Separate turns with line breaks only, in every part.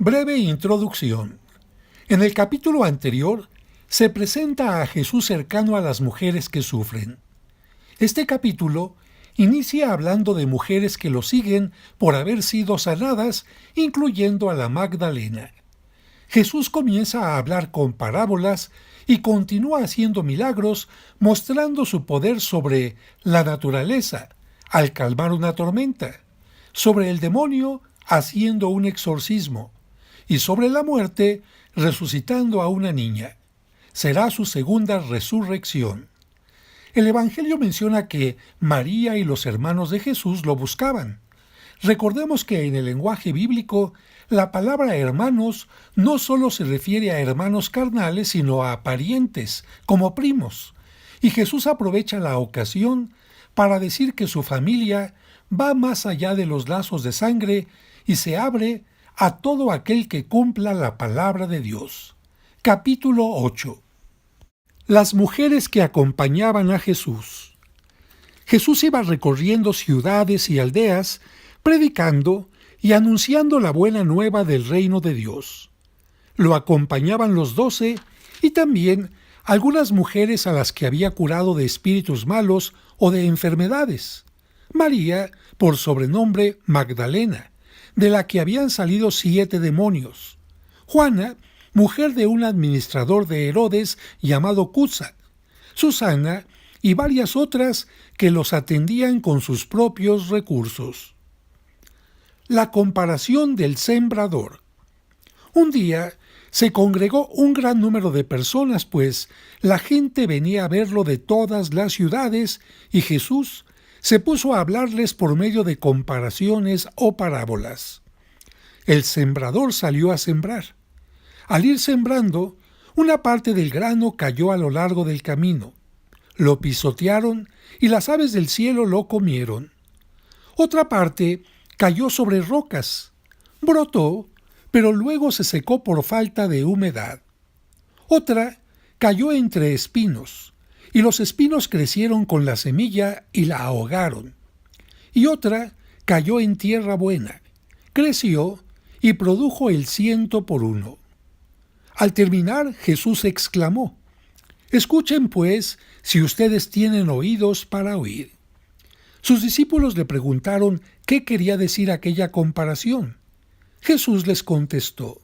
Breve introducción. En el capítulo anterior se presenta a Jesús cercano a las mujeres que sufren. Este capítulo inicia hablando de mujeres que lo siguen por haber sido sanadas, incluyendo a la Magdalena. Jesús comienza a hablar con parábolas y continúa haciendo milagros, mostrando su poder sobre la naturaleza, al calmar una tormenta, sobre el demonio, haciendo un exorcismo, y sobre la muerte, resucitando a una niña. Será su segunda resurrección. El Evangelio menciona que María y los hermanos de Jesús lo buscaban. Recordemos que en el lenguaje bíblico, la palabra hermanos no solo se refiere a hermanos carnales, sino a parientes, como primos. Y Jesús aprovecha la ocasión para decir que su familia va más allá de los lazos de sangre y se abre a todo aquel que cumpla la palabra de Dios. Capítulo 8. Las mujeres que acompañaban a Jesús. Jesús iba recorriendo ciudades y aldeas, predicando y anunciando la buena nueva del reino de Dios. Lo acompañaban los 12 y también algunas mujeres a las que había curado de espíritus malos o de enfermedades. María, por sobrenombre Magdalena, de la que habían salido 7 demonios. Juana, mujer de un administrador de Herodes llamado Cuza. Susana y varias otras que los atendían con sus propios recursos. La comparación del sembrador. Un día se congregó un gran número de personas, pues la gente venía a verlo de todas las ciudades, y Jesús se puso a hablarles por medio de comparaciones o parábolas. El sembrador salió a sembrar. Al ir sembrando, una parte del grano cayó a lo largo del camino. Lo pisotearon y las aves del cielo lo comieron. Otra parte cayó sobre rocas. Brotó, pero luego se secó por falta de humedad. Otra cayó entre espinos, y los espinos crecieron con la semilla y la ahogaron. Y otra cayó en tierra buena, creció y produjo el 100 por 1. Al terminar, Jesús exclamó: «Escuchen, pues, si ustedes tienen oídos para oír». Sus discípulos le preguntaron qué quería decir aquella comparación. Jesús les contestó: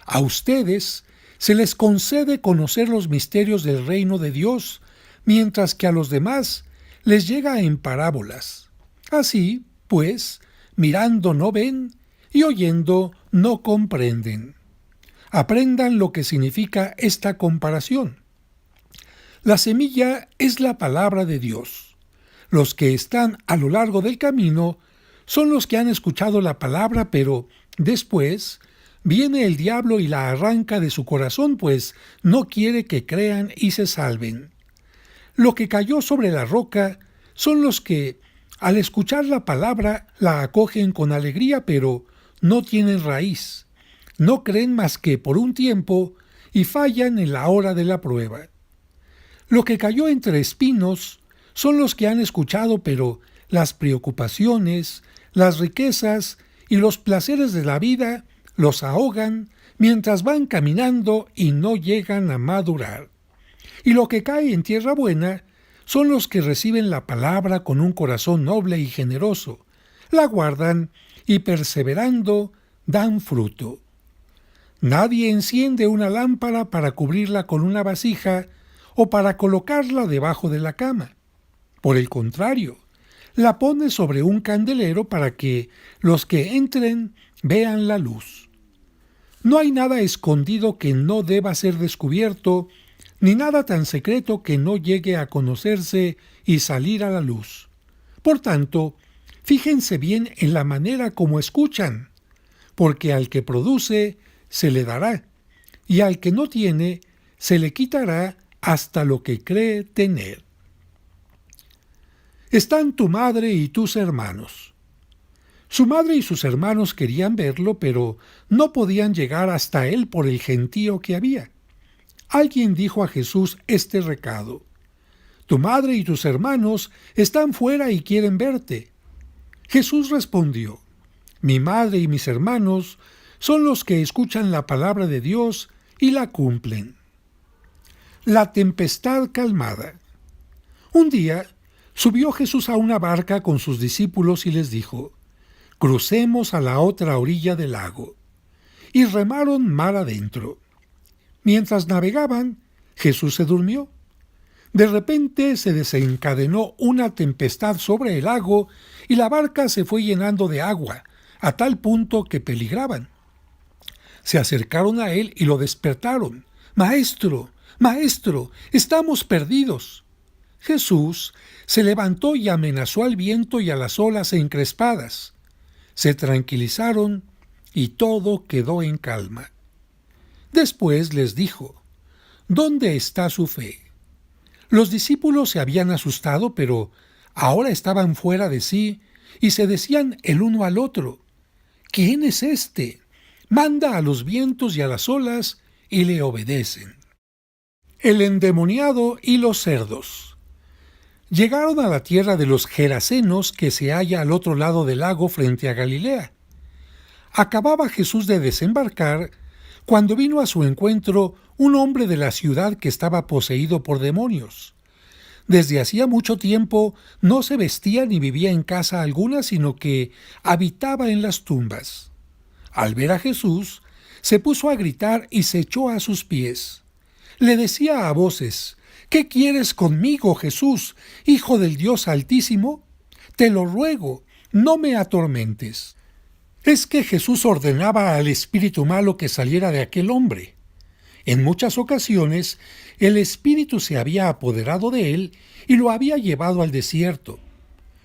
«A ustedes se les concede conocer los misterios del reino de Dios, mientras que a los demás les llega en parábolas. Así, pues, mirando no ven y oyendo no comprenden». Aprendan lo que significa esta comparación. La semilla es la palabra de Dios. Los que están a lo largo del camino son los que han escuchado la palabra, pero después viene el diablo y la arranca de su corazón, pues no quiere que crean y se salven. Lo que cayó sobre la roca son los que, al escuchar la palabra, la acogen con alegría, pero no tienen raíz. No creen más que por un tiempo y fallan en la hora de la prueba. Lo que cayó entre espinos son los que han escuchado, pero las preocupaciones, las riquezas y los placeres de la vida los ahogan mientras van caminando y no llegan a madurar. Y lo que cae en tierra buena son los que reciben la palabra con un corazón noble y generoso, la guardan y perseverando dan fruto. Nadie enciende una lámpara para cubrirla con una vasija o para colocarla debajo de la cama. Por el contrario, la pone sobre un candelero para que los que entren vean la luz. No hay nada escondido que no deba ser descubierto, ni nada tan secreto que no llegue a conocerse y salir a la luz. Por tanto, fíjense bien en la manera como escuchan, porque al que produce se le dará, y al que no tiene se le quitará hasta lo que cree tener. Están tu madre y tus hermanos. Su madre y sus hermanos querían verlo, pero no podían llegar hasta él por el gentío que había. Alguien dijo a Jesús este recado: «Tu madre y tus hermanos están fuera y quieren verte». Jesús respondió: «Mi madre y mis hermanos son los que escuchan la palabra de Dios y la cumplen. La tempestad calmada. Un día subió Jesús a una barca con sus discípulos y les dijo: «Crucemos a la otra orilla del lago». Y remaron mar adentro. Mientras navegaban, Jesús se durmió. De repente se desencadenó una tempestad sobre el lago y la barca se fue llenando de agua, a tal punto que peligraban. Se acercaron a él y lo despertaron. «Maestro, maestro, estamos perdidos». Jesús se levantó y amenazó al viento y a las olas encrespadas. Se tranquilizaron y todo quedó en calma. Después les dijo: «¿Dónde está su fe?». Los discípulos se habían asustado, pero ahora estaban fuera de sí y se decían el uno al otro: «¿Quién es este? Manda a los vientos y a las olas y le obedecen». El endemoniado y los cerdos. Llegaron a la tierra de los Gerasenos, que se halla al otro lado del lago frente a Galilea. Acababa Jesús de desembarcar cuando vino a su encuentro un hombre de la ciudad que estaba poseído por demonios. Desde hacía mucho tiempo no se vestía ni vivía en casa alguna, sino que habitaba en las tumbas. Al ver a Jesús, se puso a gritar y se echó a sus pies. Le decía a voces: «¿Qué quieres conmigo, Jesús, Hijo del Dios Altísimo? Te lo ruego, no me atormentes». Es que Jesús ordenaba al espíritu malo que saliera de aquel hombre. En muchas ocasiones, el espíritu se había apoderado de él y lo había llevado al desierto.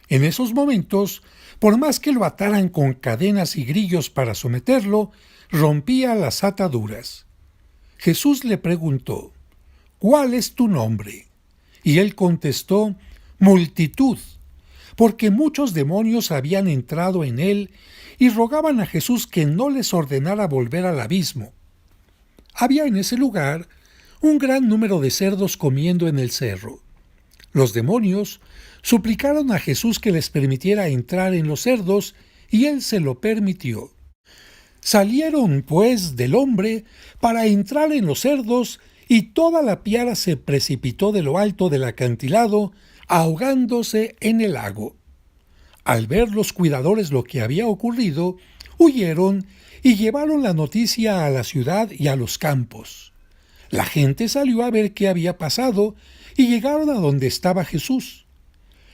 En esos momentos, por más que lo ataran con cadenas y grillos para someterlo, rompía las ataduras. Jesús le preguntó: «¿Cuál es tu nombre?». Y él contestó: «Multitud», porque muchos demonios habían entrado en él y rogaban a Jesús que no les ordenara volver al abismo. Había en ese lugar un gran número de cerdos comiendo en el cerro. Los demonios suplicaron a Jesús que les permitiera entrar en los cerdos, y él se lo permitió. Salieron, pues, del hombre para entrar en los cerdos, y toda la piara se precipitó de lo alto del acantilado, ahogándose en el lago. Al ver los cuidadores lo que había ocurrido, huyeron y llevaron la noticia a la ciudad y a los campos. La gente salió a ver qué había pasado y llegaron a donde estaba Jesús.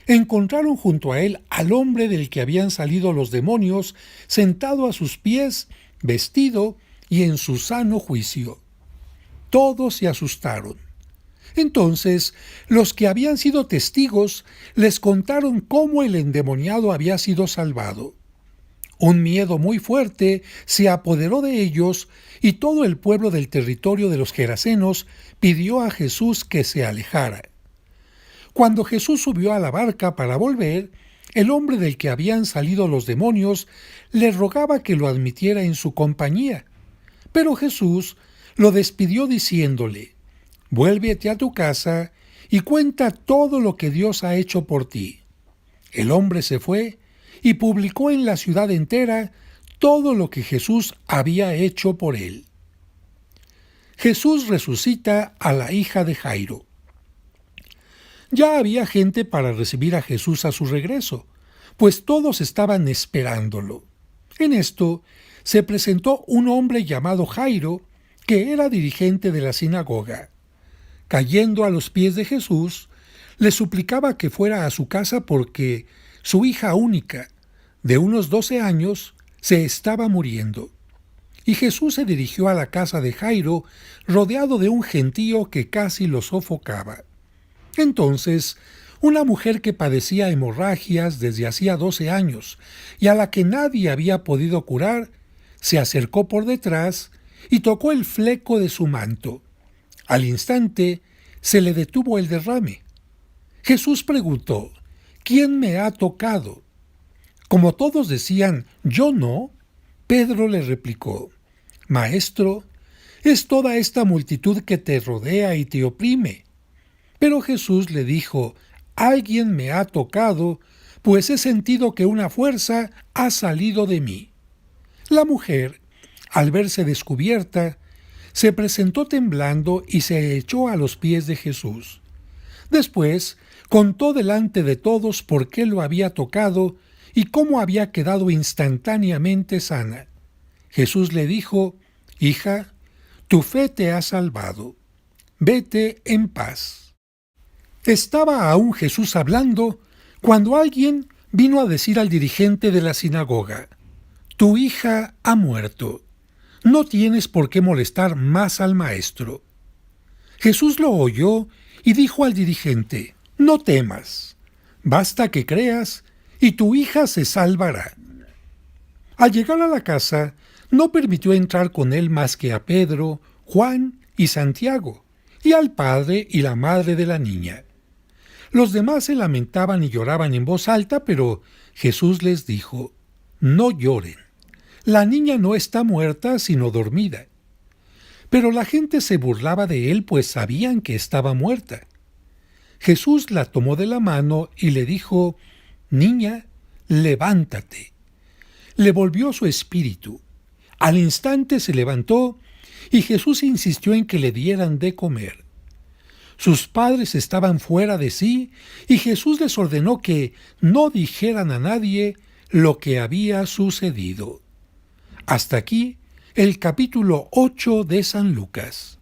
Encontraron junto a él al hombre del que habían salido los demonios, sentado a sus pies, vestido y en su sano juicio. Todos se asustaron. Entonces, los que habían sido testigos les contaron cómo el endemoniado había sido salvado. Un miedo muy fuerte se apoderó de ellos y todo el pueblo del territorio de los Gerasenos pidió a Jesús que se alejara. Cuando Jesús subió a la barca para volver, el hombre del que habían salido los demonios le rogaba que lo admitiera en su compañía. Pero Jesús lo despidió diciéndole: «Vuélvete a tu casa y cuenta todo lo que Dios ha hecho por ti». El hombre se fue y publicó en la ciudad entera todo lo que Jesús había hecho por él. Jesús resucita a la hija de Jairo. Ya había gente para recibir a Jesús a su regreso, pues todos estaban esperándolo. En esto se presentó un hombre llamado Jairo, que era dirigente de la sinagoga. Cayendo a los pies de Jesús, le suplicaba que fuera a su casa porque su hija única, de unos 12 años, se estaba muriendo. Y Jesús se dirigió a la casa de Jairo, rodeado de un gentío que casi lo sofocaba. Entonces, una mujer que padecía hemorragias desde hacía 12 años y a la que nadie había podido curar, se acercó por detrás y tocó el fleco de su manto. Al instante se le detuvo el derrame. Jesús preguntó: «¿Quién me ha tocado?». Como todos decían: «Yo no», Pedro le replicó: «Maestro, es toda esta multitud que te rodea y te oprime». Pero Jesús le dijo: «Alguien me ha tocado, pues he sentido que una fuerza ha salido de mí». La mujer, al verse descubierta, se presentó temblando y se echó a los pies de Jesús. Después contó delante de todos por qué lo había tocado y cómo había quedado instantáneamente sana. Jesús le dijo: «Hija, tu fe te ha salvado. Vete en paz». Estaba aún Jesús hablando cuando alguien vino a decir al dirigente de la sinagoga: «Tu hija ha muerto. No tienes por qué molestar más al maestro». Jesús lo oyó y dijo al dirigente: «No temas. Basta que creas y tu hija se salvará». Al llegar a la casa, no permitió entrar con él más que a Pedro, Juan y Santiago, y al padre y la madre de la niña. Los demás se lamentaban y lloraban en voz alta, pero Jesús les dijo: «No lloren. La niña no está muerta, sino dormida». Pero la gente se burlaba de él, pues sabían que estaba muerta. Jesús la tomó de la mano y le dijo: «Niña, levántate». Le volvió su espíritu. Al instante se levantó y Jesús insistió en que le dieran de comer. Sus padres estaban fuera de sí y Jesús les ordenó que no dijeran a nadie lo que había sucedido. Hasta aquí el capítulo 8 de San Lucas.